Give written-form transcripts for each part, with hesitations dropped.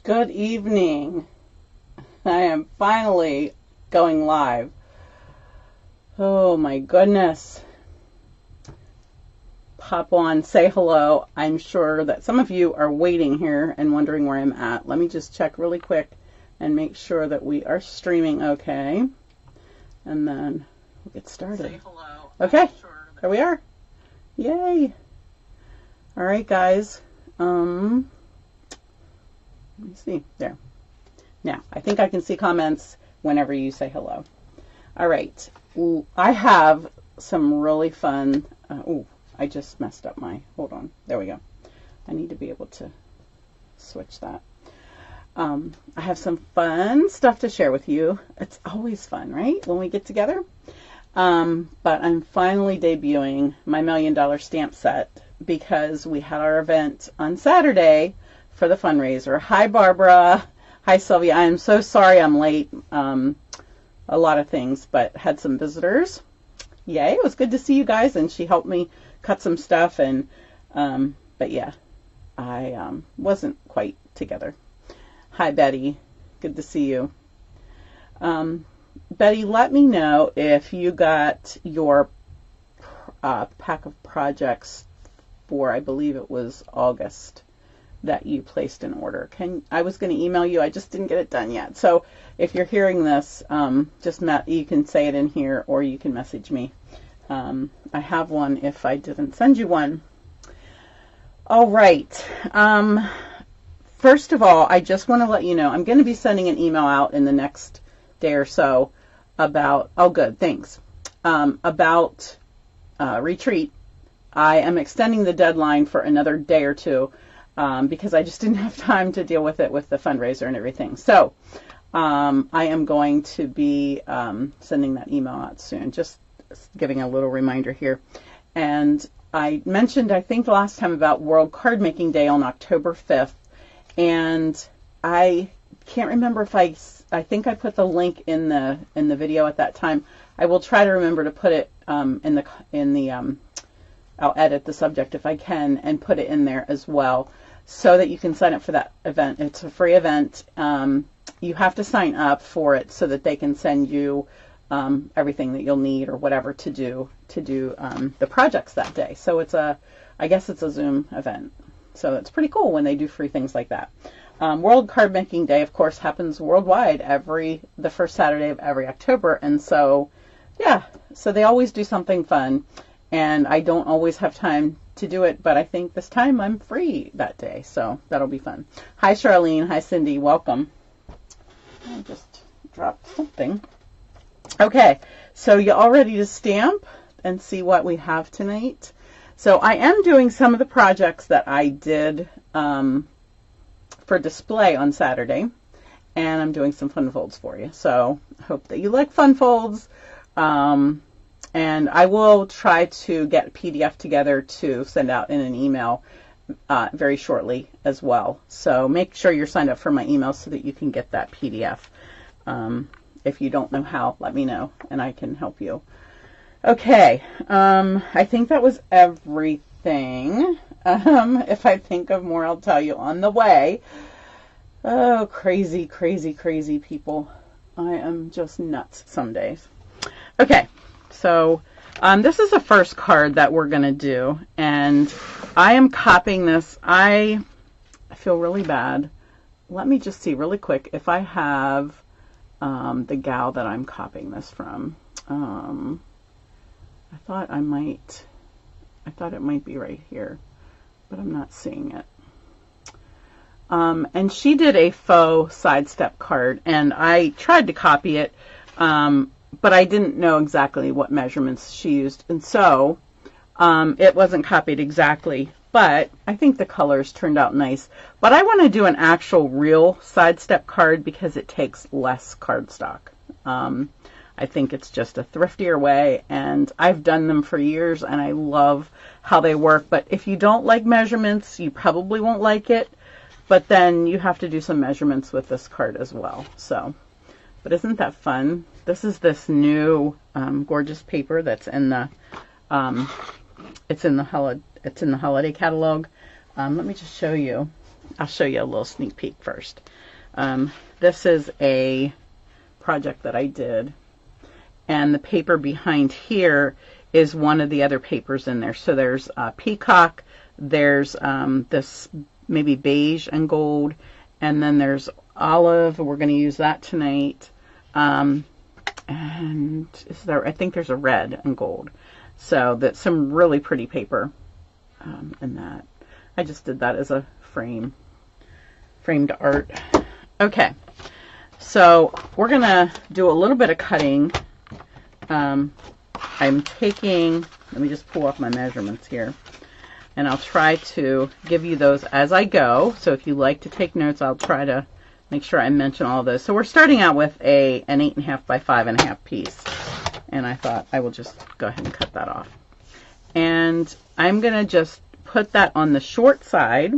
Good evening. I am finally going live. Oh my goodness. Pop on, say hello. I'm sure that some of you are waiting here and wondering where I'm at. Let me just check really quick and make sure that we are streaming okay. And then we'll get started. Say hello. Okay, there we are. Yay. All right, guys. Let me see. There. Now, I think I can see comments whenever you say hello. All right. I have some really fun. I just messed up my. Hold on. There we go. I need to be able to switch that. I have some fun stuff to share with you. It's always fun, right? When we get together. But I'm finally debuting my $1 Million stamp set because we had our event on Saturday for the fundraiser. Hi, Barbara. Hi, Sylvia. I am so sorry I'm late. A lot of things, but had some visitors. Yay. It was good to see you guys, and she helped me cut some stuff. And but yeah, I wasn't quite together. Hi, Betty. Good to see you. Betty, let me know if you got your pack of projects for, I believe it was August, that you placed an order. I was going to email you. I just didn't get it done yet. So if you're hearing this, you can say it in here or you can message me. I have one if I didn't send you one. All right. First of all, I just want to let you know, I'm going to be sending an email out in the next day or so about, oh good, thanks, about retreat. I am extending the deadline for another day or two because I just didn't have time to deal with it with the fundraiser and everything. So I am going to be sending that email out soon, just giving a little reminder here. And I mentioned, I think last time, about World Card Making Day on October 5th. And I can't remember if I think I put the link in the video at that time. I will try to remember to put it I'll edit the subject if I can and put it in there as well so that you can sign up for that event. It's a free event. You have to sign up for it so that they can send you everything that you'll need or whatever to do the projects that day. So I guess it's a Zoom event. So it's pretty cool when they do free things like that. World Card Making Day, of course, happens worldwide the first Saturday of every October. And so, yeah, so they always do something fun. And I don't always have time to do it, but I think this time I'm free that day. So that'll be fun. Hi, Charlene. Hi, Cindy. Welcome. I just dropped something. Okay, so you all ready to stamp and see what we have tonight? So I am doing some of the projects that I did for display on Saturday, and I'm doing some fun folds for you. So I hope that you like fun folds. And I will try to get a PDF together to send out in an email very shortly as well. So make sure you're signed up for my email so that you can get that PDF. If you don't know how, let me know and I can help you. Okay, I think that was everything. If I think of more, I'll tell you on the way. Oh, crazy, crazy, crazy people. I am just nuts some days. Okay. So this is the first card that we're going to do, and I am copying this. I feel really bad. Let me just see really quick if I have the gal that I'm copying this from. I thought it might be right here, but I'm not seeing it. And she did a faux sidestep card, and I tried to copy it, but I didn't know exactly what measurements she used, and so it wasn't copied exactly, but I think the colors turned out nice. But I want to do an actual real sidestep card because it takes less cardstock. I think it's just a thriftier way, and I've done them for years, and I love how they work. But if you don't like measurements, you probably won't like it, but then you have to do some measurements with this card as well. So, but isn't that fun? This is this new gorgeous paper that's in the it's in the holiday catalog. Let me just show you. I'll show you a little sneak peek first. This is a project that I did, and the paper behind here is one of the other papers in there. So there's peacock, there's this maybe beige and gold, and then there's olive. We're going to use that tonight. And is there, I think there's a red and gold. So that's some really pretty paper in that. I just did that as a framed art. Okay, so we're going to do a little bit of cutting. I'm taking, let me just pull off my measurements here, and I'll try to give you those as I go. So if you like to take notes, I'll try to make sure I mention all of those. So we're starting out with an 8.5 by 5.5 piece, and I thought I will just go ahead and cut that off. And I'm going to just put that on the short side.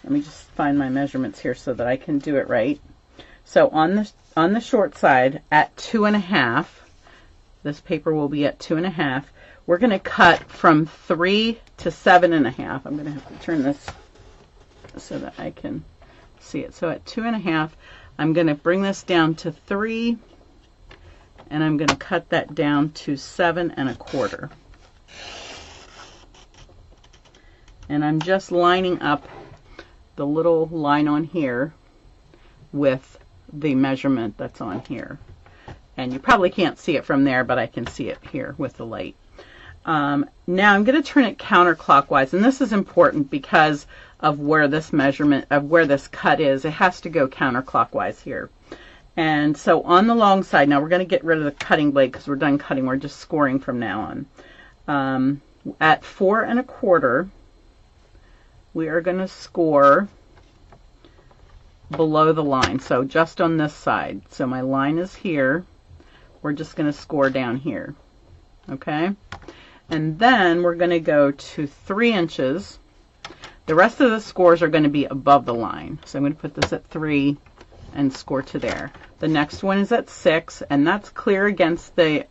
Let me just find my measurements here so that I can do it right. So on the short side at 2.5, this paper will be at 2.5. We're going to cut from 3 to 7.5. I'm going to have to turn this so that I can see it. So at 2.5, I'm going to bring this down to 3, and I'm going to cut that down to 7.25. And I'm just lining up the little line on here with the measurement that's on here. And you probably can't see it from there, but I can see it here with the light. Now I'm going to turn it counterclockwise, and this is important because of where this measurement, of where this cut is. It has to go counterclockwise here. And so on the long side, now we're going to get rid of the cutting blade because we're done cutting. We're just scoring from now on. At 4.25, we are going to score below the line, so just on this side. So my line is here. We're just going to score down here. Okay? And then we're going to go to 3 inches. The rest of the scores are going to be above the line. So I'm going to put this at 3 and score to there. The next one is at 6, and that's clear against the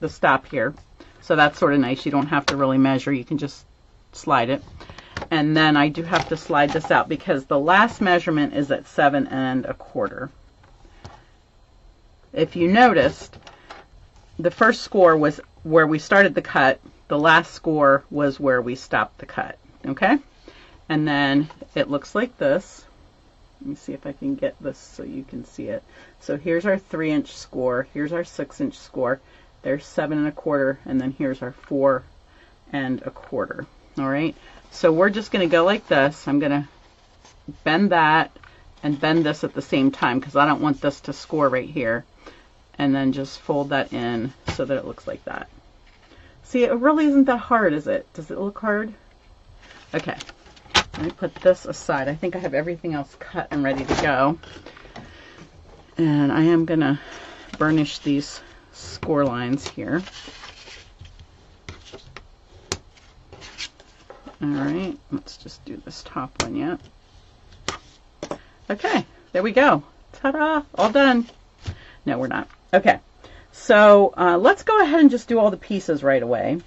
stop here. So that's sort of nice. You don't have to really measure. You can just slide it. And then I do have to slide this out because the last measurement is at 7.25. If you noticed, the first score was where we started the cut. The last score was where we stopped the cut. Okay? And then it looks like this. Let me see if I can get this so you can see it. So here's our 3-inch score. Here's our 6-inch score. There's 7.25, and then here's our 4.25. All right? So we're just going to go like this. I'm going to bend that and bend this at the same time because I don't want this to score right here. And then just fold that in so that it looks like that. See, it really isn't that hard, is it? Does it look hard? Okay. Let me put this aside. I think I have everything else cut and ready to go. And I am going to burnish these score lines here. All right, let's just do this top one yet. Okay, there we go. Ta-da, all done. No, we're not. Okay, so let's go ahead and just do all the pieces right away.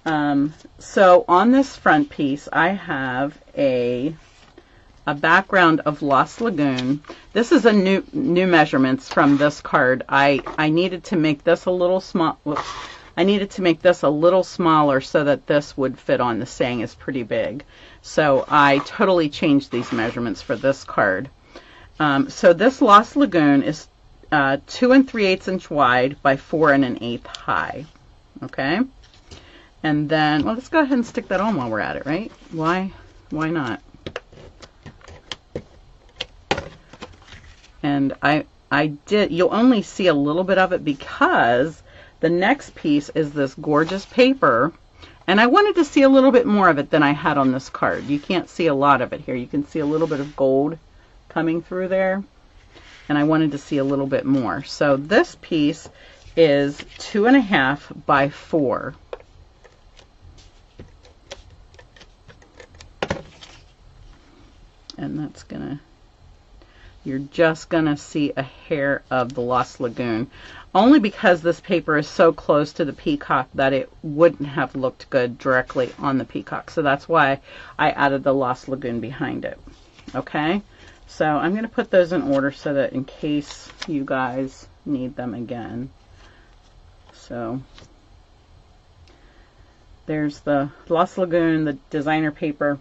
So on this front piece, I have a background of Lost Lagoon. This is a new measurements from this card. I needed to make this a little small. Whoops. I needed to make this a little smaller so that this would fit on. The saying is pretty big. So I totally changed these measurements for this card. So this Lost Lagoon is 2 3/8 inch wide by 4 1/8 high. Okay? And then, well, let's go ahead and stick that on while we're at it, right? Why not? And I did, you'll only see a little bit of it because the next piece is this gorgeous paper, and I wanted to see a little bit more of it than I had on this card. You can't see a lot of it here. You can see a little bit of gold coming through there, and I wanted to see a little bit more. So this piece is 2.5 by 4. And that's gonna, you're just gonna see a hair of the Lost Lagoon, only because this paper is so close to the peacock that it wouldn't have looked good directly on the peacock. So that's why I added the Lost Lagoon behind it. Okay, so I'm going to put those in order so that in case you guys need them again. So there's the Lost Lagoon, the designer paper,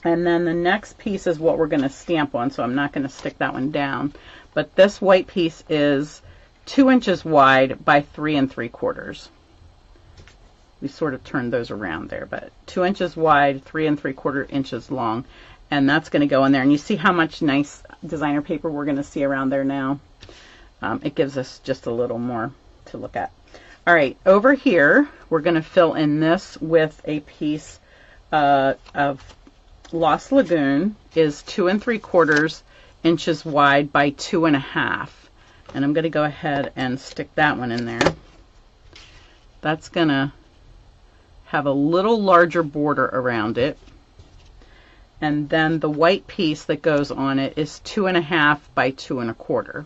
and then the next piece is what we're going to stamp on, so I'm not going to stick that one down. But this white piece is 2 inches wide by 3 3/4. We sort of turned those around there, but 2 inches wide, 3 3/4 inches long, and that's going to go in there. And you see how much nice designer paper we're going to see around there now? It gives us just a little more to look at. All right, over here, we're going to fill in this with a piece of Lost Lagoon, is 2 3/4 inches wide by 2 1/2. And I'm going to go ahead and stick that one in there. That's going to have a little larger border around it. And then the white piece that goes on it is 2 1/2 by 2 1/4.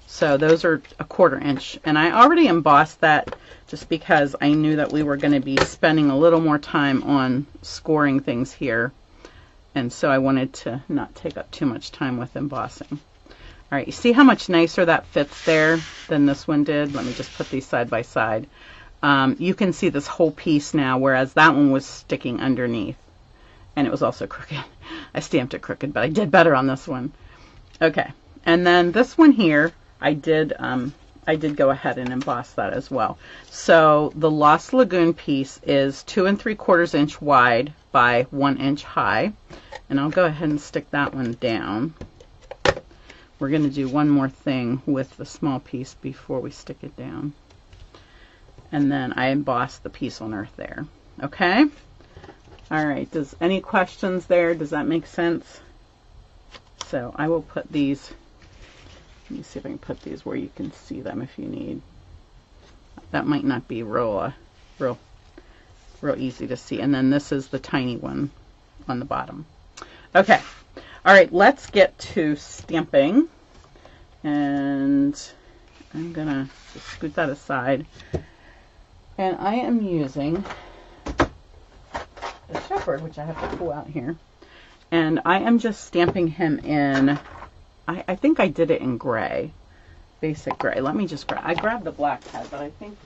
So those are 1/4 inch. And I already embossed that just because I knew that we were going to be spending a little more time on scoring things here. And so I wanted to not take up too much time with embossing. All right, you see how much nicer that fits there than this one did? Let me just put these side by side. You can see this whole piece now, whereas that one was sticking underneath. And it was also crooked. I stamped it crooked, but I did better on this one. Okay, and then this one here, I did go ahead and emboss that as well. So the Lost Lagoon piece is 2 3/4 inch wide by 1 inch high. And I'll go ahead and stick that one down. We're going to do one more thing with the small piece before we stick it down. And then I embossed the piece on earth there. Okay? All right. Does any questions there? Does that make sense? So I will put these. Let me see if I can put these where you can see them if you need. That might not be real easy to see. And then this is the tiny one on the bottom. Okay. All right, let's get to stamping. And I'm going to just scoot that aside. And I am using the Shepherd, which I have to pull out here. And I am just stamping him in, I think I did it in gray, basic gray. Let me just grab, I grabbed the black pad, but I think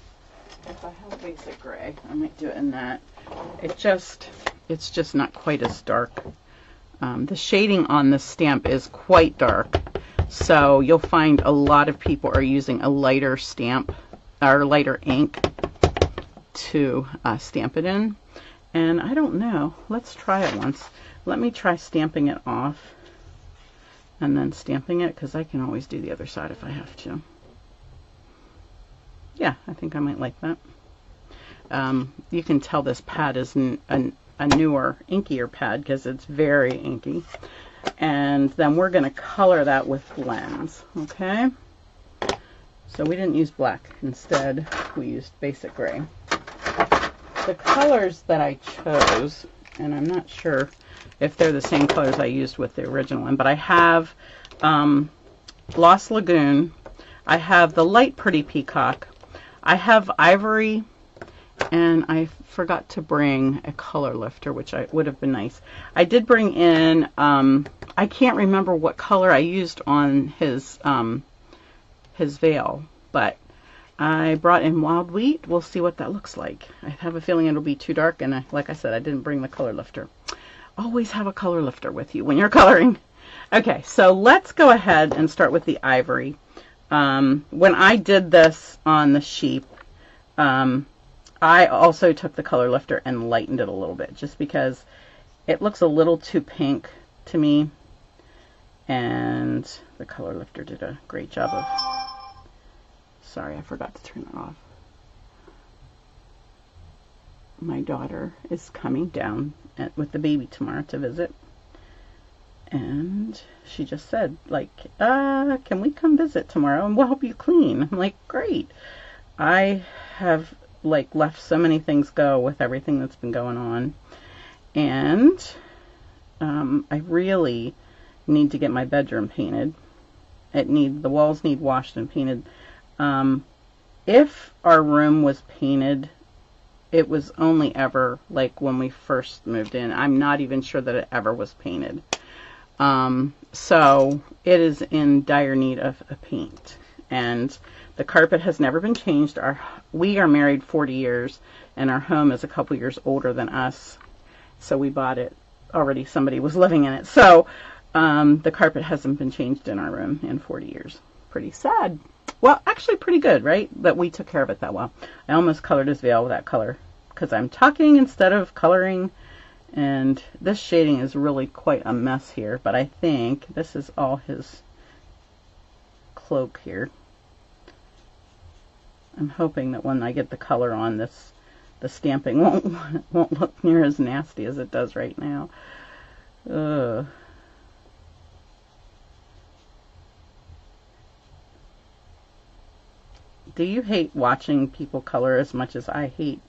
if I have basic gray, I might do it in that. It's just not quite as dark. The shading on this stamp is quite dark, so you'll find a lot of people are using a lighter stamp or lighter ink to stamp it in. And I don't know. Let's try it once. Let me try stamping it off and then stamping it, because I can always do the other side if I have to. Yeah, I think I might like that. You can tell this pad is a newer, inkier pad because it's very inky. And then we're going to color that with blends, okay? So we didn't use black. Instead, we used basic gray. The colors that I chose, and I'm not sure if they're the same colors I used with the original one, but I have Lost Lagoon, I have the light Pretty Peacock, I have Ivory, and I forgot to bring a color lifter, which would have been nice. I did bring in, I can't remember what color I used on his veil, but I brought in Wild Wheat. We'll see what that looks like. I have a feeling it'll be too dark, and like I said, I didn't bring the color lifter. Always have a color lifter with you when you're coloring. Okay, so let's go ahead and start with the Ivory. When I did this on the sheep, I also took the color lifter and lightened it a little bit, just because it looks a little too pink to me, and the color lifter did a great job of... Sorry, I forgot to turn that off. My daughter is coming down with the baby tomorrow to visit, and she just said, like, can we come visit tomorrow and we'll help you clean? I'm like, great. I have like left so many things go with everything that's been going on, and I really need to get my bedroom painted. The walls need washed and painted. If our room was painted, it was only ever like when we first moved in. I'm not even sure that it ever was painted. So it is in dire need of a paint. And the carpet has never been changed. We are married 40 years, and our home is a couple years older than us. So we bought it already. Somebody was living in it. So the carpet hasn't been changed in our room in 40 years. Pretty sad. Well, actually pretty good, right? That we took care of it that well. I almost colored his veil with that color because I'm talking instead of coloring. And this shading is really quite a mess here, but I think this is all his cloak here. I'm hoping that when I get the color on this, the stamping won't look near as nasty as it does right now. Ugh. Do you hate watching people color as much as I hate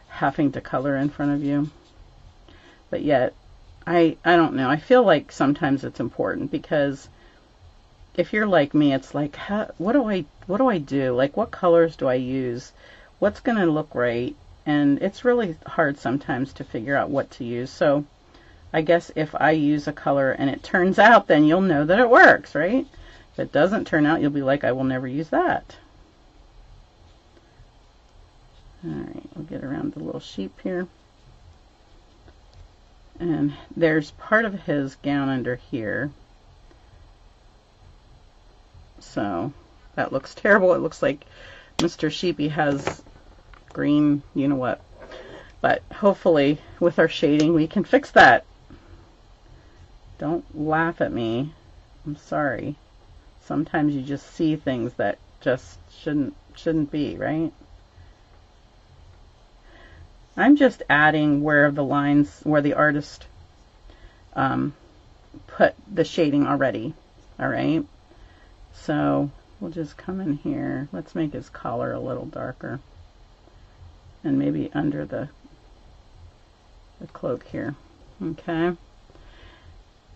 having to color in front of you? But yet, I don't know. I feel like sometimes it's important because if you're like me, it's like, what do I do? Like, what colors do I use? What's going to look right? And it's really hard sometimes to figure out what to use. So I guess if I use a color and it turns out, then you'll know that it works, right? If it doesn't turn out, you'll be like, I will never use that. All right, we'll get around the little sheep here. And there's part of his gown under here. So that looks terrible. It looks like Mr. Sheepy has green, you know what. But hopefully with our shading we can fix that. Don't laugh at me. I'm sorry. Sometimes you just see things that just shouldn't be, right? I'm just adding where the lines, where the artist put the shading already. All right. So we'll just come in here. Let's make his collar a little darker. And maybe under the cloak here. Okay.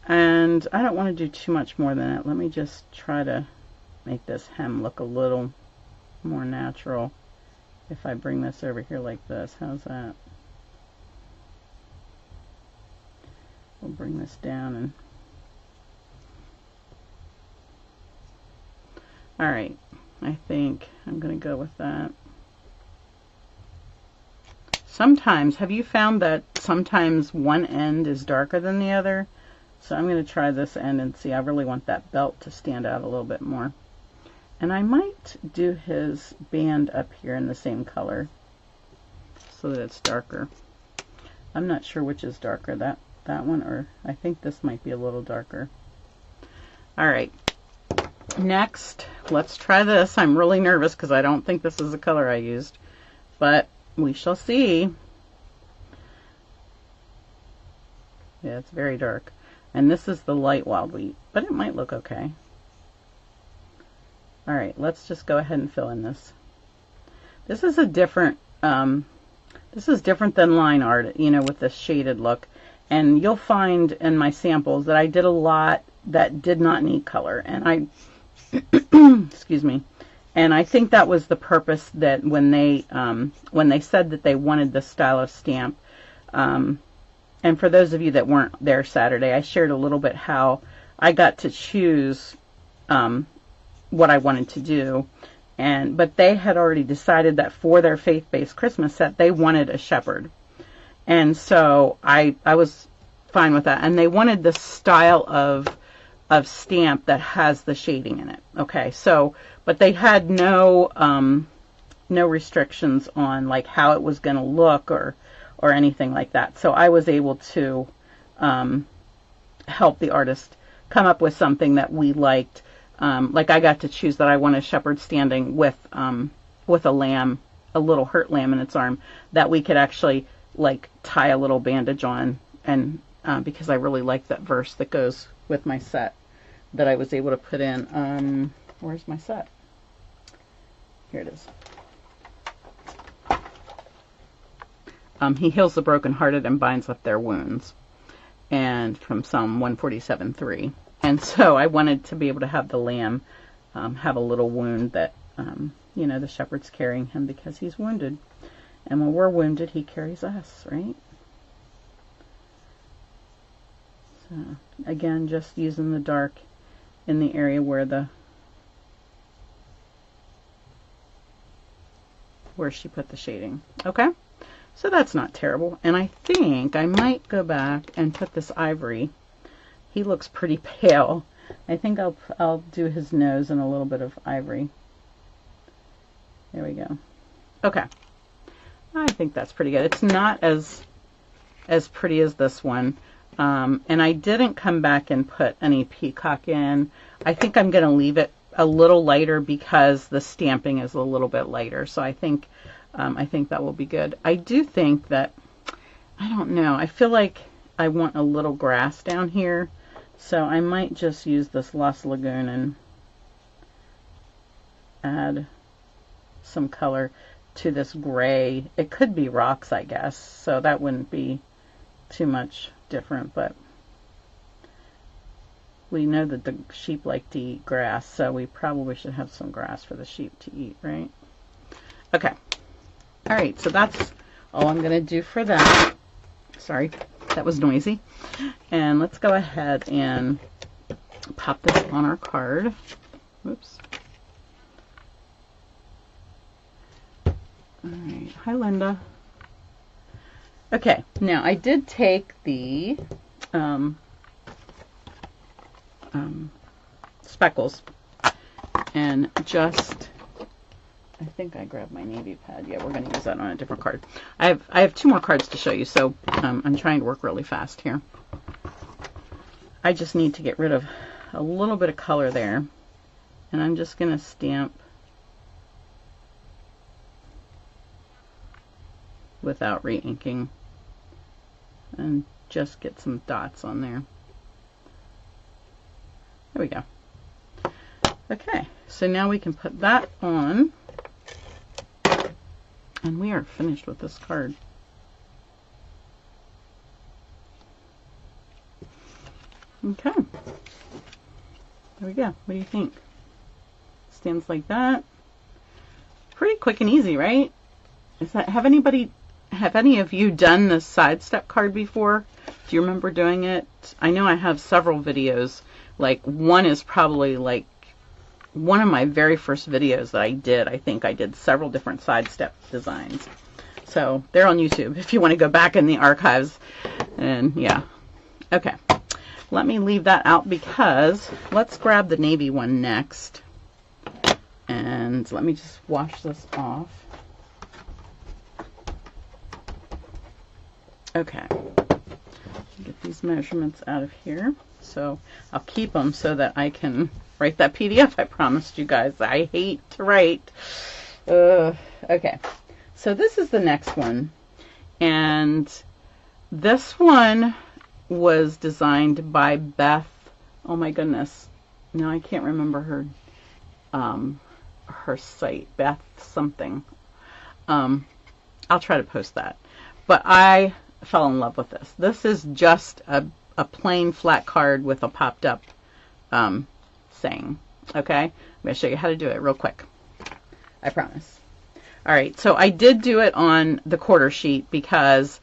And I don't want to do too much more than that. Let me just try to make this hem look a little more natural. If I bring this over here like this, how's that? We'll bring this down and all right, I think I'm going to go with that. Sometimes, have you found that sometimes one end is darker than the other? So I'm going to try this end and see. I really want that belt to stand out a little bit more. And I might do his band up here in the same color so that it's darker. I'm not sure which is darker, that one, or I think this might be a little darker. All right. Next, let's try this. I'm really nervous because I don't think this is the color I used, but we shall see. Yeah, it's very dark. And this is the light wild wheat, but it might look okay. All right, let's just go ahead and fill in this. This is a different, this is different than line art, you know, with this shaded look. And you'll find in my samples that I did a lot that did not need color. And I, excuse me, and I think that was the purpose that when they said that they wanted this style of stamp, and for those of you that weren't there Saturday, I shared a little bit how I got to choose what I wanted to do, but they had already decided that for their faith-based Christmas set they wanted a shepherd, and so I was fine with that, and they wanted this style of stamp that has the shading in it. Okay, so but they had no restrictions on like how it was going to look or anything like that. So I was able to help the artist come up with something that we liked. Like I got to choose that I want a shepherd standing with a lamb, a little hurt lamb in its arm that we could actually like tie a little bandage on, and because I really like that verse that goes with my set that I was able to put in. Where's my set? Here it is. He heals the brokenhearted and binds up their wounds, and from Psalm 147:3. And so I wanted to be able to have the lamb have a little wound that, you know, the shepherd's carrying him because he's wounded. And when we're wounded, he carries us, right? Again, just using the dark in the area where she put the shading. Okay, so that's not terrible. And I think I might go back and put this ivory. He looks pretty pale. I think I'll do his nose in a little bit of ivory. There we go. Okay, I think that's pretty good. It's not as pretty as this one. And I didn't come back and put any peacock in. I think I'm going to leave it a little lighter because the stamping is a little bit lighter. So I think that will be good. I do think that, I don't know, I feel like I want a little grass down here. So I might just use this Lost Lagoon and add some color to this gray. It could be rocks, I guess. So that wouldn't be too much different, but we know that the sheep like to eat grass, so we probably should have some grass for the sheep to eat, right? Okay. All right, so that's all I'm going to do for that. Sorry, that was noisy. And let's go ahead and pop this on our card. Whoops. All right. Hi, Linda. Okay, now I did take the speckles and just, I think I grabbed my navy pad. Yeah, we're going to use that on a different card. I have 2 more cards to show you, so I'm trying to work really fast here. I just need to get rid of a little bit of color there, and I'm just going to stamp without re-inking and just get some dots on there. There we go. Okay, so now we can put that on, and we are finished with this card. Okay, there we go. What do you think? Stands like that. Pretty quick and easy, right? Have any of you done this side step card before? Do you remember doing it? I know I have several videos. Like, one is probably like one of my very first videos that I did. I think I did several different side step designs. So they're on YouTube if you want to go back in the archives. And yeah. Okay. Let me leave that out because let's grab the navy one next. And let me just wash this off. Okay, get these measurements out of here. So I'll keep them so that I can write that PDF I promised you guys. I hate to write. Okay, so this is the next one. And this one was designed by Beth. Oh my goodness. No, I can't remember her site. Beth something. I'll try to post that. But I fell in love with this. This is just a plain flat card with a popped up saying. Okay, I'm going to show you how to do it real quick. I promise. All right, so I did do it on the quarter sheet because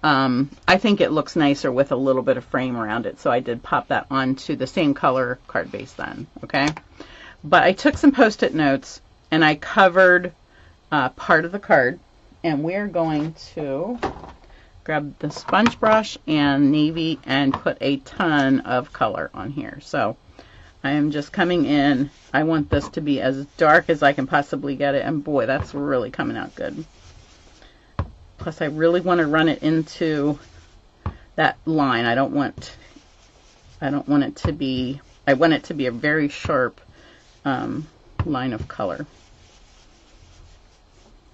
I think it looks nicer with a little bit of frame around it. So I did pop that onto the same color card base then. Okay, but I took some Post-it notes and I covered part of the card, and we're going to grab the sponge brush and navy and put a ton of color on here. So I am just coming in. I want this to be as dark as I can possibly get it, and boy, that's really coming out good. Plus I really want to run it into that line. I want it to be a very sharp line of color.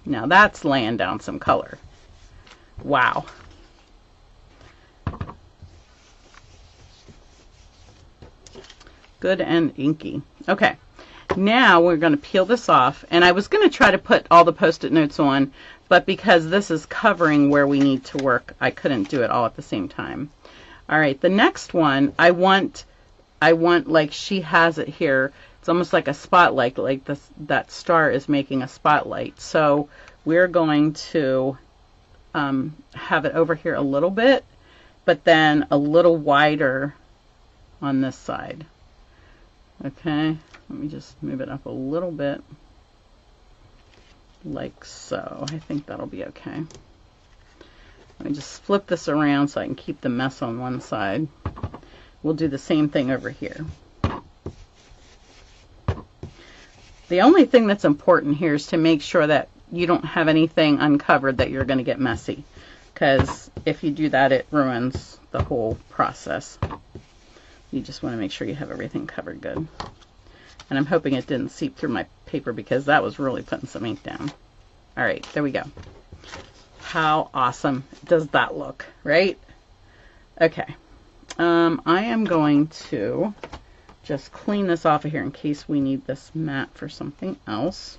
Now that's laying down some color. Wow. Good and inky. Okay, now we're going to peel this off, and I was going to try to put all the Post-it notes on, but because this is covering where we need to work, I couldn't do it all at the same time. All right, the next one, I want like she has it here. It's almost like a spotlight, like that star is making a spotlight. So we're going to have it over here a little bit, but then a little wider on this side. Okay, let me just move it up a little bit, like so. I think that'll be okay. Let me just flip this around so I can keep the mess on one side. We'll do the same thing over here. The only thing that's important here is to make sure that you don't have anything uncovered that you're going to get messy, because if you do that, it ruins the whole process. You just want to make sure you have everything covered good. And I'm hoping it didn't seep through my paper, because that was really putting some ink down. All right, there we go. How awesome does that look, right? Okay. I am going to just clean this off of here in case we need this mat for something else.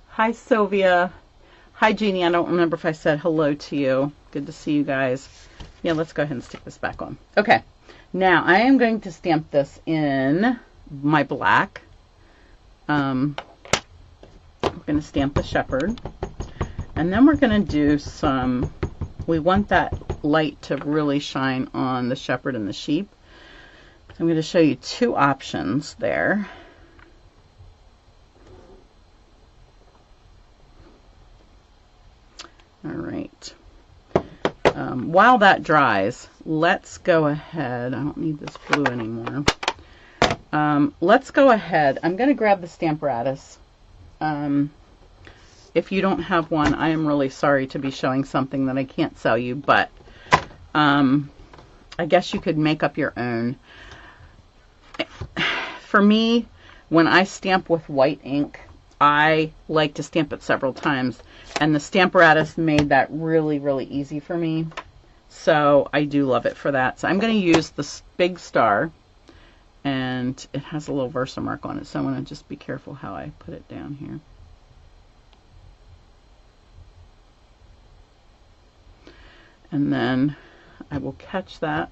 Hi, Sylvia. Hi, Jeannie. I don't remember if I said hello to you. Good to see you guys. Yeah, let's go ahead and stick this back on. Okay. Now, I am going to stamp this in my black. We're going to stamp the shepherd. And then we're going to do some, we want that light to really shine on the shepherd and the sheep. So I'm going to show you two options there. All right. While that dries, let's go ahead. I don't need this blue anymore. Let's go ahead. I'm going to grab the Stamparatus. If you don't have one, I am really sorry to be showing something that I can't sell you, but I guess you could make up your own. For me, when I stamp with white ink, I like to stamp it several times, and the Stamparatus made that really, really easy for me. So I do love it for that. So I'm going to use this big star, and it has a little Versamark on it, so I want to just be careful how I put it down here. And then I will catch that.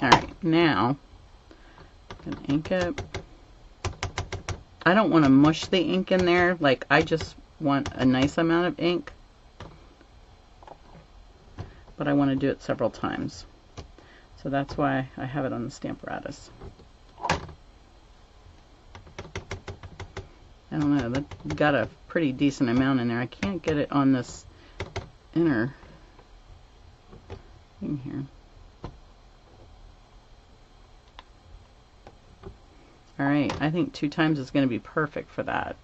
All right, now I'm going to ink it. I don't want to mush the ink in there. Like, I just want a nice amount of ink, but I want to do it several times. So that's why I have it on the Stamparatus. I don't know, that got a pretty decent amount in there. I can't get it on this inner thing here. All right, I think 2 times is going to be perfect for that.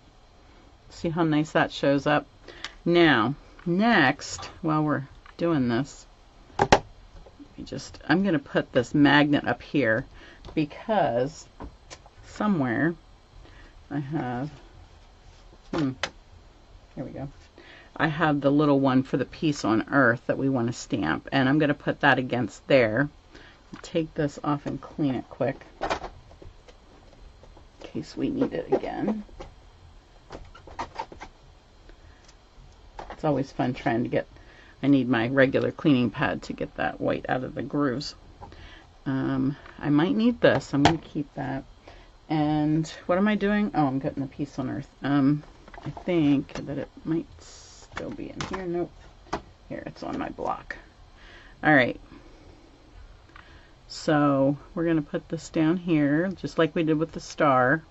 See how nice that shows up? Now, next, while we're doing this, I'm going to put this magnet up here, because somewhere I have, here we go. I have the little one for the Peace on Earth that we want to stamp, and I'm going to put that against there. Take this off and clean it quick, in case we need it again. It's always fun trying to get, I need my regular cleaning pad to get that white out of the grooves. I might need this. I'm going to keep that. And what am I doing? Oh, I'm getting the Peace on Earth. I think that it might still be in here. Nope. Here, it's on my block. All right. So we're going to put this down here, just like we did with the star.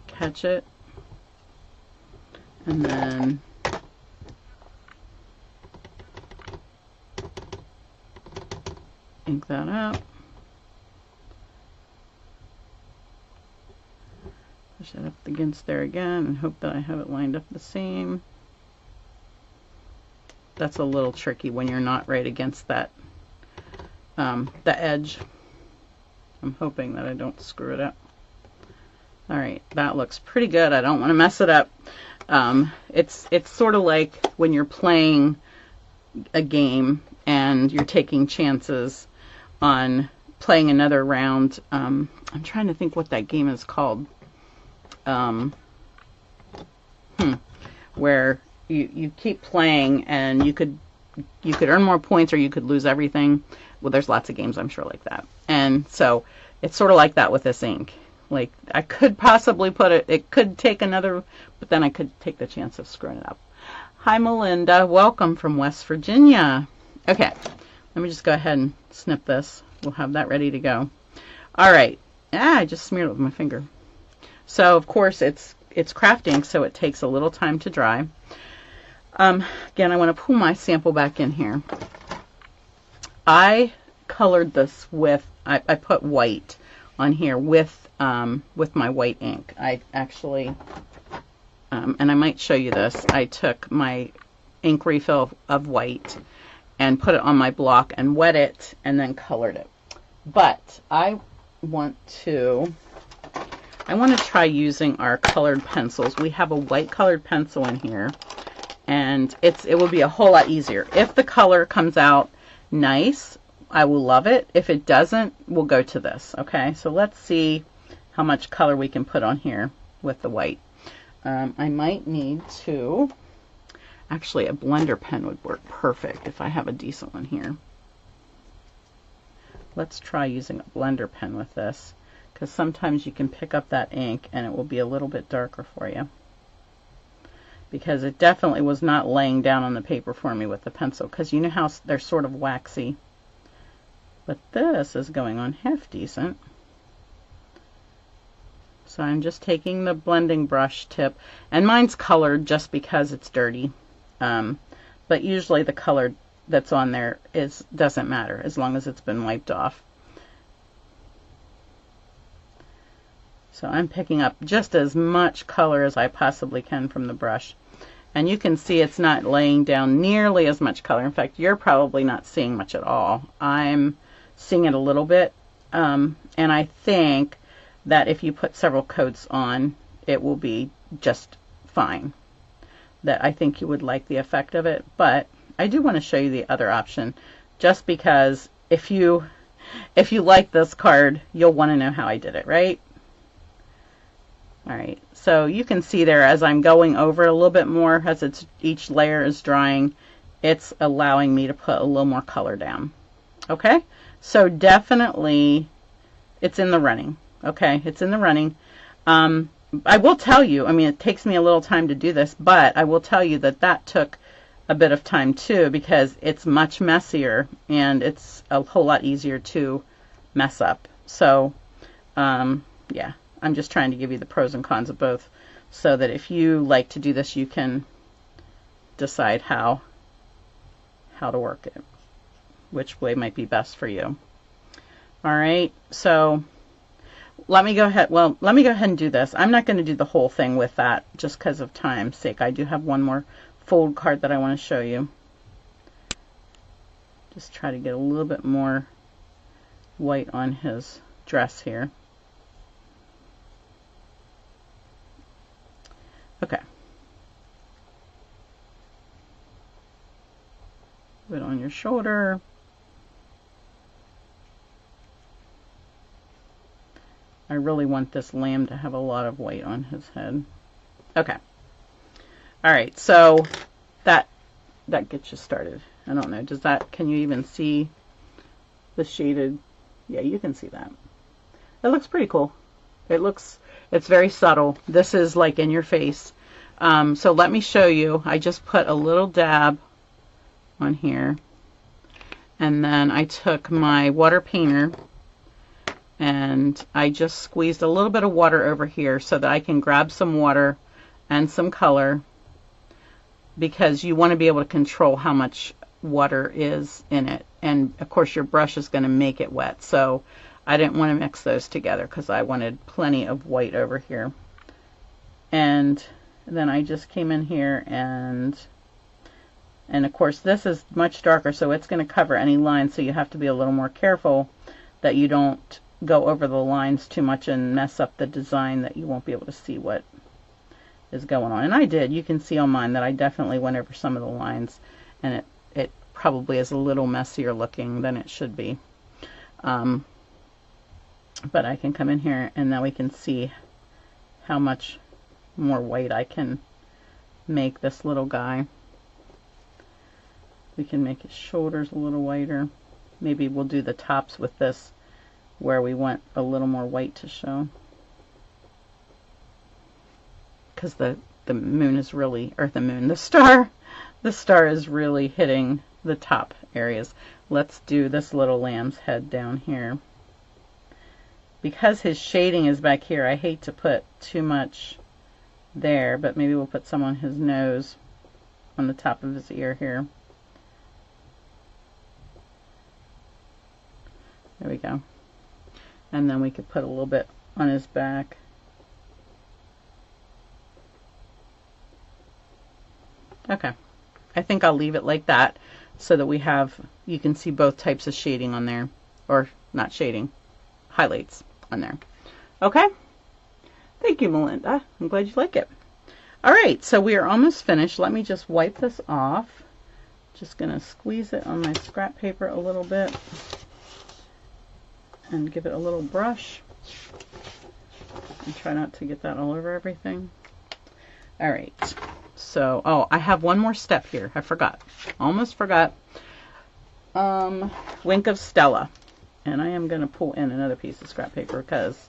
Catch it. And then ink that up. Push it up against there again and hope that I have it lined up the same. That's a little tricky when you're not right against that the edge. I'm hoping that I don't screw it up. All right, that looks pretty good. I don't want to mess it up. It's sort of like when you're playing a game and you're taking chances on playing another round. I'm trying to think what that game is called. Where you keep playing and you could earn more points or you could lose everything. Well, there's lots of games I'm sure like that. And so it's sort of like that with this ink. Like, I could possibly put it could take another, but then I could take the chance of screwing it up. Hi, Melinda. Welcome from West Virginia. Okay, let me just go ahead and snip this. We'll have that ready to go. All right. I just smeared it with my finger. So, of course, it's craft ink, so it takes a little time to dry. Again, I want to pull my sample back in here. I colored this with, I put white on here with my white ink. I actually, and I might show you this, I took my ink refill of white and put it on my block and wet it and then colored it. But I want to try using our colored pencils. We have a white colored pencil in here, and it will be a whole lot easier. If the color comes out nice, I will love it. If it doesn't, we'll go to this. Okay, so let's see how much color we can put on here with the white. I might need to, actually a blender pen would work perfect if I have a decent one here. Let's try using a blender pen with this, because sometimes you can pick up that ink and it will be a little bit darker for you, because it definitely was not laying down on the paper for me with the pencil, because you know how they're sort of waxy. But this is going on half decent. So I'm just taking the blending brush tip, and mine's colored just because it's dirty. But usually the color that's on there doesn't matter as long as it's been wiped off. So I'm picking up just as much color as I possibly can from the brush. And you can see it's not laying down nearly as much color. In fact, you're probably not seeing much at all. I'm seeing it a little bit. And I think that if you put several coats on, it will be just fine. That I think you would like the effect of it. But I do want to show you the other option, just because if you like this card, you'll want to know how I did it, right? All right, so you can see there as I'm going over it a little bit more, as each layer is drying, it's allowing me to put a little more color down. Okay, so definitely it's in the running. Okay, it's in the running. I will tell you, I mean, it takes me a little time to do this, but I will tell you that that took a bit of time too, because it's much messier and it's a whole lot easier to mess up. So, yeah. I'm just trying to give you the pros and cons of both, so that if you like to do this, you can decide how to work it, which way might be best for you. All right, so let me go ahead and do this. I'm not going to do the whole thing with that just because of time's sake. I do have one more fold card that I want to show you. Just try to get a little bit more white on his dress here. Okay. Put it on your shoulder. I really want this lamb to have a lot of white on his head. Okay. All right, so that gets you started. I don't know, can you even see the shaded? Yeah, you can see that. It looks pretty cool. It's very subtle. This is like in your face. So let me show you. I just put a little dab on here, and then I took my water painter and I just squeezed a little bit of water over here so that I can grab some water and some color, because you want to be able to control how much water is in it, and of course your brush is going to make it wet, so I didn't want to mix those together because I wanted plenty of white over here. And then I just came in here and of course this is much darker, so it's going to cover any lines, so you have to be a little more careful that you don't go over the lines too much and mess up the design, that you won't be able to see what is going on. And I did. You can see on mine that I definitely went over some of the lines, and it probably is a little messier looking than it should be. But I can come in here and now we can see how much more white I can make this little guy. We can make his shoulders a little whiter. Maybe we'll do the tops with this where we want a little more white to show, because the moon is really, or the star the star is really hitting the top areas. Let's do this little lamb's head down here. Because his shading is back here, I hate to put too much there, but maybe we'll put some on his nose, on the top of his ear here. There we go. And then we could put a little bit on his back. Okay. I think I'll leave it like that so that we have, you can see both types of shading on there. Or not shading, highlights on there. Okay. Thank you, Melinda. I'm glad you like it. All right, so we are almost finished. Let me just wipe this off. Just going to squeeze it on my scrap paper a little bit and give it a little brush. And try not to get that all over everything. All right. So, oh, I have one more step here. I forgot. Almost forgot. Wink of Stella. And I am going to pull in another piece of scrap paper because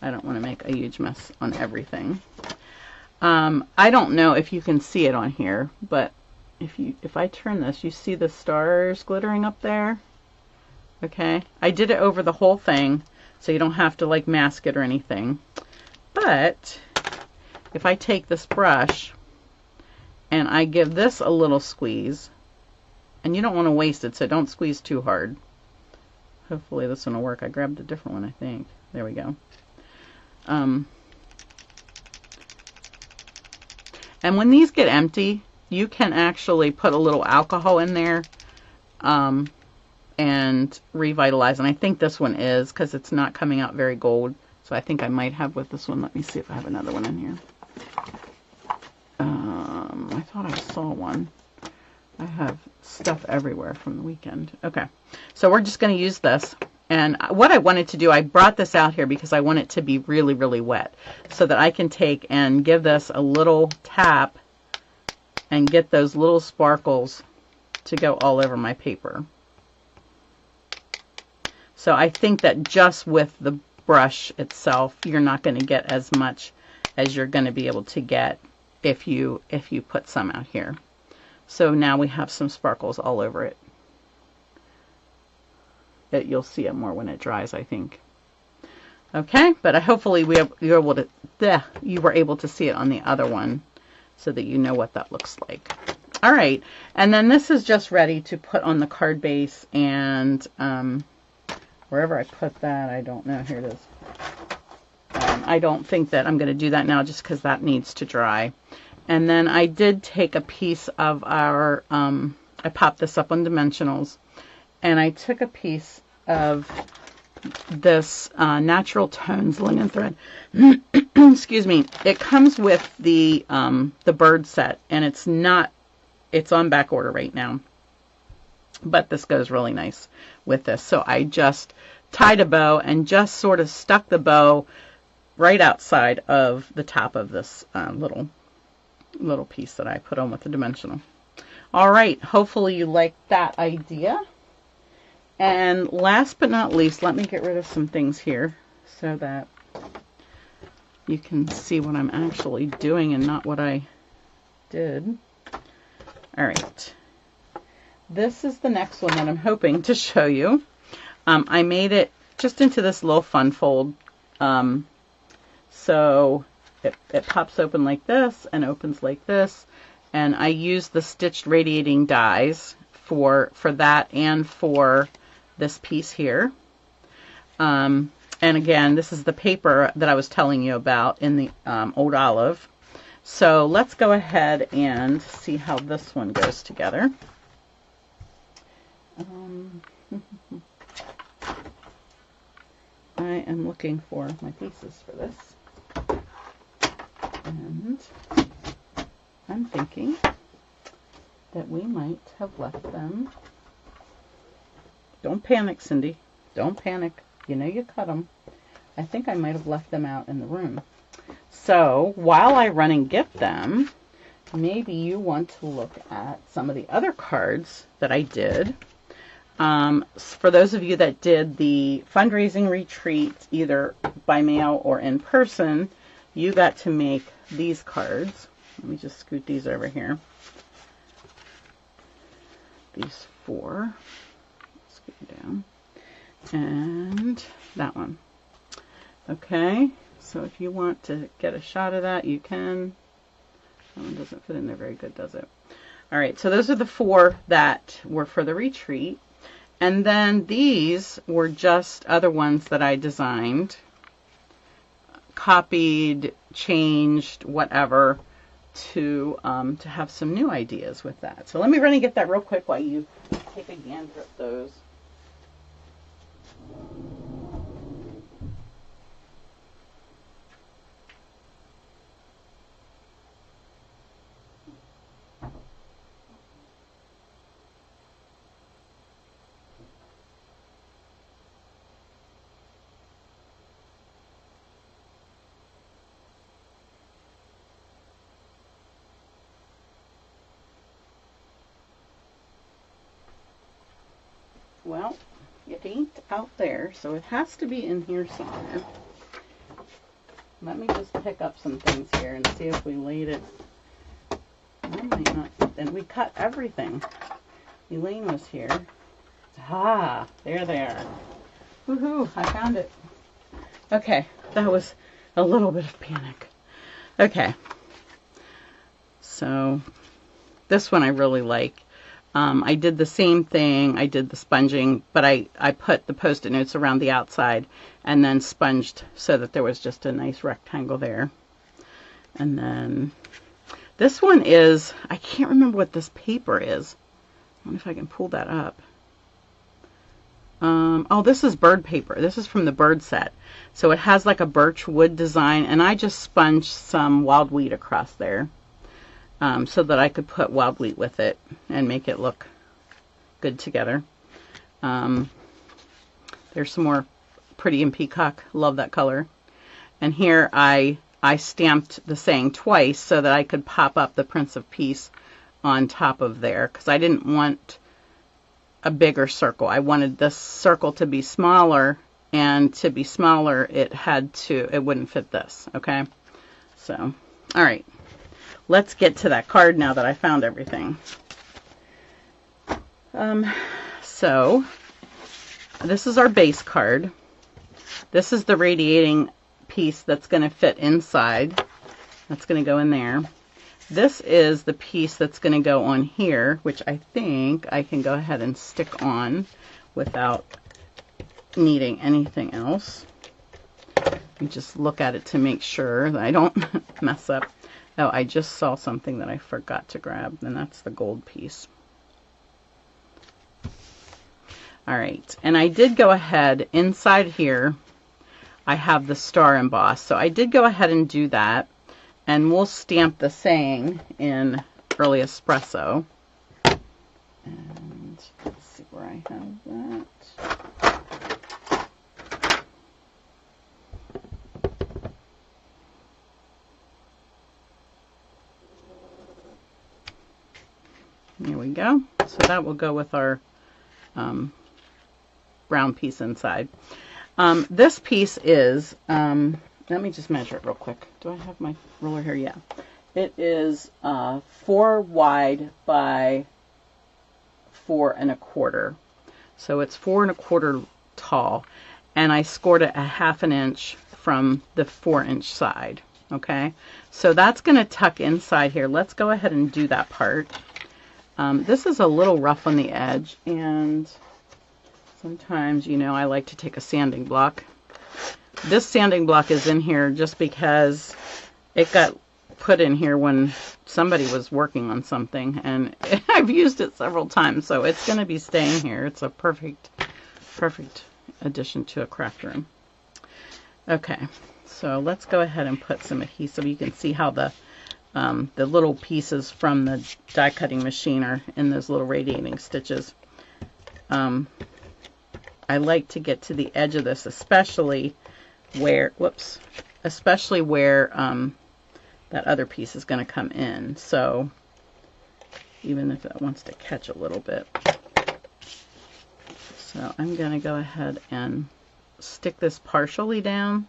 I don't want to make a huge mess on everything. I don't know if you can see it on here, but if I turn this, you see the stars glittering up there? Okay. I did it over the whole thing, so you don't have to like mask it or anything. But if I take this brush and I give this a little squeeze, and you don't want to waste it, so don't squeeze too hard. Hopefully this one will work. I grabbed a different one, I think. There we go. And when these get empty, you can actually put a little alcohol in there and revitalize. And I think this one is, because it's not coming out very gold. So I think I might have with this one. Let me see if I have another one in here. I thought I saw one. I have stuff everywhere from the weekend. Okay, so we're just going to use this. And what I wanted to do, I brought this out here because I want it to be really, really wet so that I can take and give this a little tap and get those little sparkles to go all over my paper. So I think that just with the brush itself, you're not going to get as much as you're going to be able to get if you put some out here. So now we have some sparkles all over it. You'll see it more when it dries, I think. Okay, but hopefully you were able to see it on the other one so that you know what that looks like. All right, and then this is just ready to put on the card base, and wherever I put that, I don't know. Here it is. I don't think that I'm going to do that now just because that needs to dry. And then I did take a piece of our, I popped this up on Dimensionals, and I took a piece of this Natural Tones linen thread. Excuse me. It comes with the bird set, and it's on back order right now. But this goes really nice with this. So I just tied a bow and just sort of stuck the bow right outside of the top of this little piece that I put on with the Dimensional. All right, hopefully you like that idea. And last but not least, let me get rid of some things here so that you can see what I'm actually doing and not what I did. All right, this is the next one that I'm hoping to show you. I made it just into this little fun fold. So it pops open like this and opens like this. And I use the stitched radiating dies for that and for this piece here. And again, this is the paper that I was telling you about in the Old Olive. So let's go ahead and see how this one goes together. I am looking for my pieces for this. And I'm thinking that we might have left them. Don't panic, Cindy. Don't panic. You know you cut them. I think I might have left them out in the room. So while I run and get them, maybe you want to look at some of the other cards that I did. For those of you that did the fundraising retreat, either by mail or in person, you got to make these cards. Let me just scoot these over here. these 4. Let's go down. And that one. Okay, so if you want to get a shot of that, you can. That one doesn't fit in there very good, does it? All right, so those are the 4 that were for the retreat. And then these were just other ones that I designed, copied, changed, whatever, to have some new ideas with that. So let me run and get that real quick while you take a gander at those. Well, it ain't out there, so it has to be in here somewhere. Let me just pick up some things here and see if we laid it. I might not. And we cut everything. Elaine was here. Ah, there they are. Woohoo, I found it. Okay, that was a little bit of panic. Okay, so this one I really like. I did the same thing. I did the sponging, but I put the Post-it notes around the outside and then sponged so that there was just a nice rectangle there. And then this one is, I can't remember what this paper is. I wonder if I can pull that up. Oh, this is bird paper. This is from the bird set. So it has like a birch wood design, and I just sponged some wild wheat across there. So that I could put wild wheat with it and make it look good together. There's some more Pretty in Peacock. Love that color. And here I stamped the saying twice so that I could pop up the Prince of Peace on top of there, because I didn't want a bigger circle. I wanted this circle to be smaller, and to be smaller it wouldn't fit this. Okay, so all right. Let's get to that card now that I found everything. So this is our base card. This is the radiating piece that's going to fit inside. That's going to go in there. This is the piece that's going to go on here, which I think I can go ahead and stick on without needing anything else. You just look at it to make sure that I don't mess up. Oh, I just saw something that I forgot to grab, and that's the gold piece. All right, and I did go ahead, inside here, I have the star embossed. So I did go ahead and do that, and we'll stamp the saying in Early Espresso. And let's see where I have that. Here we go. So that will go with our brown piece inside. This piece is, let me just measure it real quick. Do I have my ruler here? Yeah. It is 4 wide by 4 1/4. So it's 4 1/4 tall. And I scored it 1/2 inch from the 4-inch side. Okay. So that's going to tuck inside here. Let's go ahead and do that part. This is a little rough on the edge, and sometimes, you know, I like to take a sanding block. This sanding block is in here just because it got put in here when somebody was working on something, and I've used it several times, so it's going to be staying here. It's a perfect addition to a craft room. Okay, so let's go ahead and put some adhesive. You can see how the little pieces from the die cutting machine are in those little radiating stitches. I like to get to the edge of this, especially where, that other piece is going to come in. So even if it wants to catch a little bit. So I'm going to go ahead and stick this partially down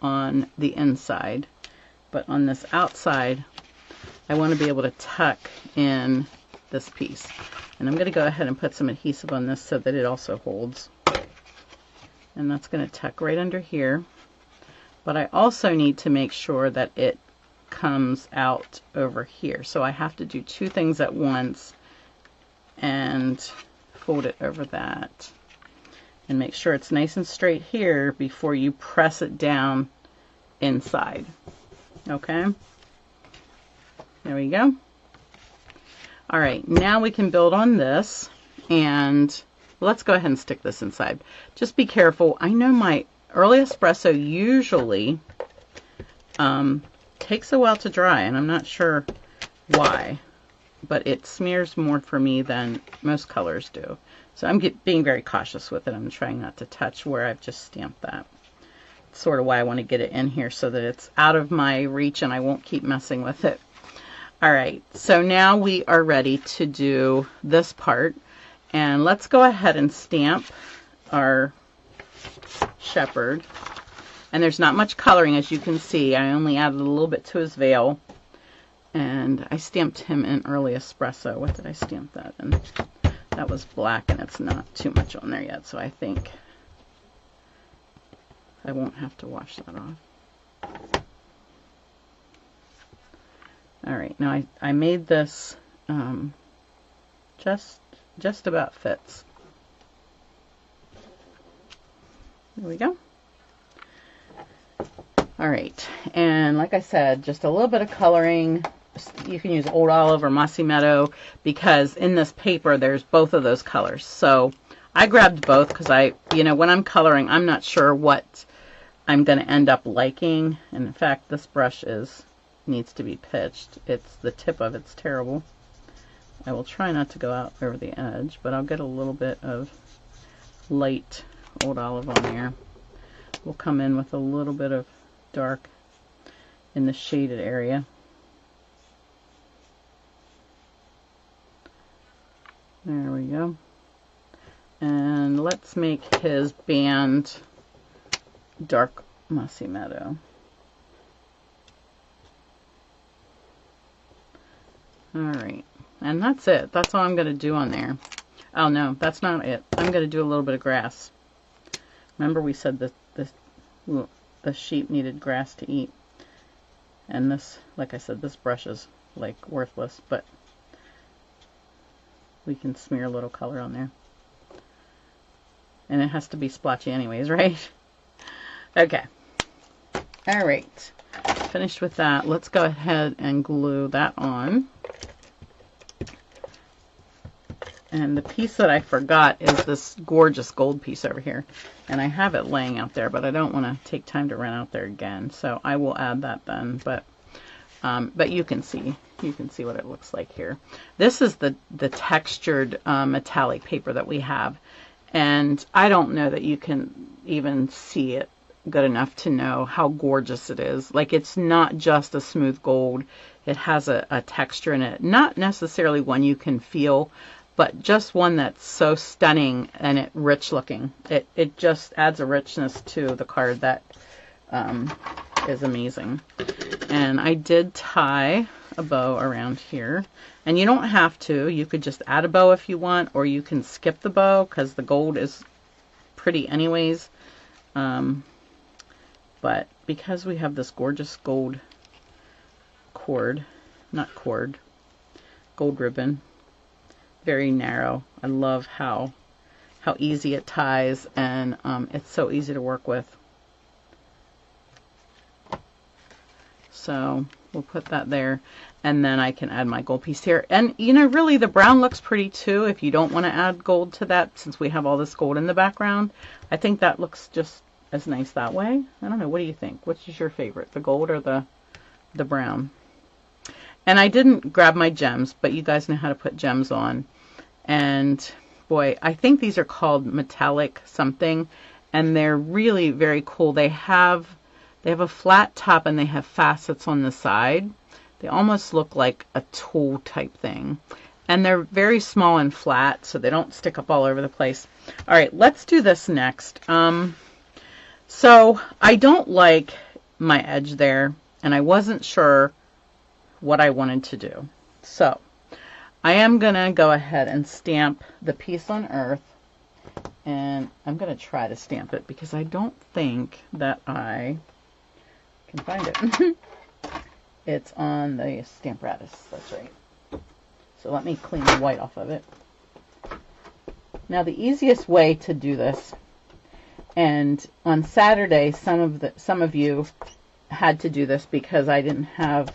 on the inside. But on this outside, I want to be able to tuck in this piece. And I'm going to go ahead and put some adhesive on this so that it also holds. And that's going to tuck right under here. But I also need to make sure that it comes out over here. So I have to do two things at once and fold it over that. And make sure it's nice and straight here before you press it down inside. Okay? There we go. All right, now we can build on this, and let's go ahead and stick this inside. Just be careful. I know my early espresso usually takes a while to dry, and I'm not sure why, but it smears more for me than most colors do. So I'm being very cautious with it. I'm trying not to touch where I've just stamped that. It's sort of why I want to get it in here so that it's out of my reach and I won't keep messing with it. All right, so now we are ready to do this part. And let's go ahead and stamp our shepherd. And there's not much coloring, as you can see. I only added a little bit to his veil. And I stamped him in early espresso. What did I stamp that in? That was black, and it's not too much on there yet, so I think I won't have to wash that off. All right, now I made this just about fits. There we go. All right, and like I said, just a little bit of coloring. You can use Old Olive or Mossy Meadow because in this paper there's both of those colors. So I grabbed both because when I'm coloring, I'm not sure what I'm going to end up liking. And in fact, this brush needs to be pitched. The tip of it's terrible. I will try not to go out over the edge, but I'll get a little bit of light Old Olive on there. We'll come in with a little bit of dark in the shaded area. There we go. And let's make his band dark Mossy Meadow. Alright, and that's it. That's all I'm going to do on there. Oh no, that's not it. I'm going to do a little bit of grass. Remember we said that the sheep needed grass to eat. And this, like I said, this brush is like worthless, but we can smear a little color on there. And it has to be splotchy anyways, right? Okay. Alright. Finished with that. Let's go ahead and glue that on. And the piece that I forgot is this gorgeous gold piece over here. And I have it laying out there, but I don't want to take time to run out there again. So I will add that then. But you can see what it looks like here. This is the textured metallic paper that we have. And I don't know that you can even see it good enough to know how gorgeous it is. Like, it's not just a smooth gold. It has a texture in it. Not necessarily one you can feel, but just one that's so stunning and rich looking. It just adds a richness to the card that is amazing. And I did tie a bow around here. And you don't have to. You could just add a bow if you want, or you can skip the bow because the gold is pretty anyways. But because we have this gorgeous gold cord, gold ribbon, very narrow. I love how easy it ties, and it's so easy to work with. So we'll put that there, and then I can add my gold piece here. And really the brown looks pretty too if you don't want to add gold to that, since we have all this gold in the background. I think that looks just as nice that way. I don't know, what do you think? Which is your favorite, the gold or the brown? And I didn't grab my gems, but you guys know how to put gems on. And boy, I think these are called metallic something, and they're really very cool. They have a flat top and they have facets on the side. They almost look like a tool type thing. And they're very small and flat, so they don't stick up all over the place. All right, let's do this next. So I don't like my edge there, and I wasn't sure what I wanted to do. So I am going to go ahead and stamp the Peace on Earth. And I'm going to try to stamp it because I don't think that I can find it. It's on the Stamparatus. That's right. So let me clean the white off of it. Now the easiest way to do this, and on Saturday some of you had to do this because I didn't have,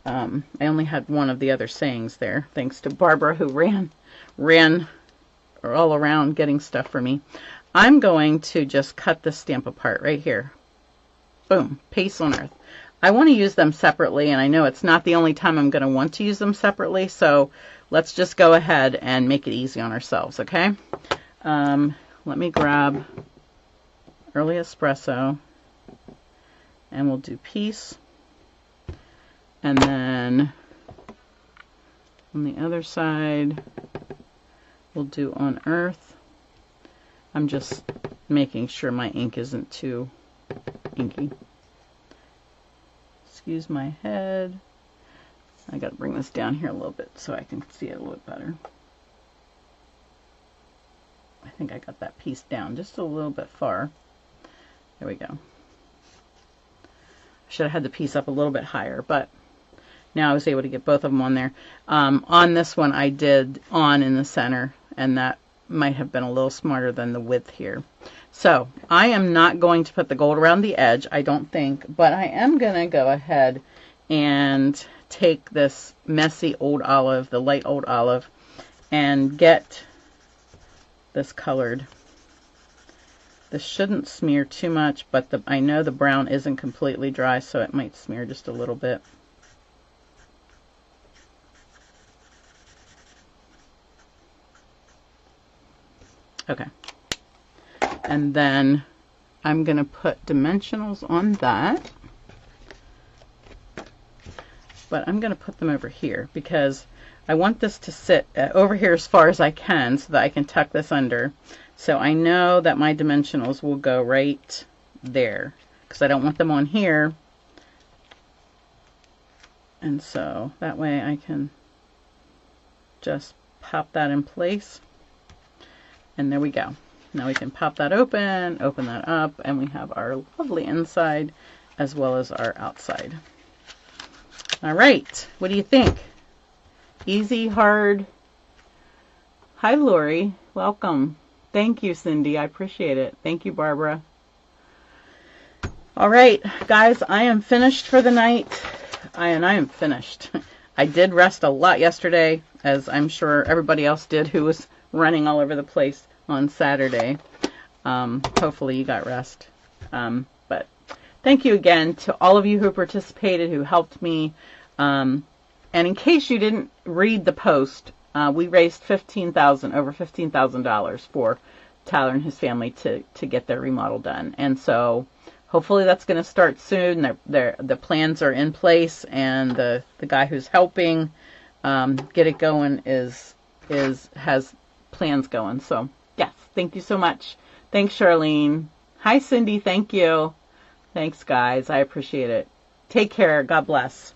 I only had one of the other sayings there, thanks to Barbara who ran all around getting stuff for me. I'm going to just cut this stamp apart right here. Boom, Peace on Earth. I want to use them separately, and I know it's not the only time I'm going to want to use them separately, so let's just go ahead and make it easy on ourselves, okay? Let me grab Early Espresso, and we'll do Peace, and then on the other side, we'll do On Earth. I'm just making sure my ink isn't too inky. Excuse my head. I got to bring this down here a little bit so I can see it a little bit better. I think I got that piece down just a little bit far. There we go. I should have had the piece up a little bit higher, but now I was able to get both of them on there. On this one I did on in the center, and that might have been a little smarter than the width here. So I am not going to put the gold around the edge, I don't think, but I am going to go ahead and take this messy old olive, the light old olive, and get this colored. This shouldn't smear too much, but I know the brown isn't completely dry, so it might smear just a little bit. Okay. And then I'm going to put dimensionals on that. But I'm going to put them over here because I want this to sit over here as far as I can so that I can tuck this under. So I know that my dimensionals will go right there because I don't want them on here. And so that way I can just pop that in place. And there we go. Now we can pop that open that up, and we have our lovely inside as well as our outside. All right, what do you think? Easy, hard? Hi, Lori. Welcome. Thank you, Cindy. I appreciate it. Thank you, Barbara. All right, guys, I am finished for the night. I am finished. I did rest a lot yesterday, as I'm sure everybody else did who was running all over the place on Saturday. Hopefully you got rest. But thank you again to all of you who participated, who helped me. And in case you didn't read the post, we raised over $15,000 for Tyler and his family to get their remodel done. And so hopefully that's going to start soon. The plans are in place, and the guy who's helping get it going has plans going. So yes, thank you so much. Thanks, Charlene. Hi, Cindy. Thank you. Thanks, guys. I appreciate it. Take care. God bless.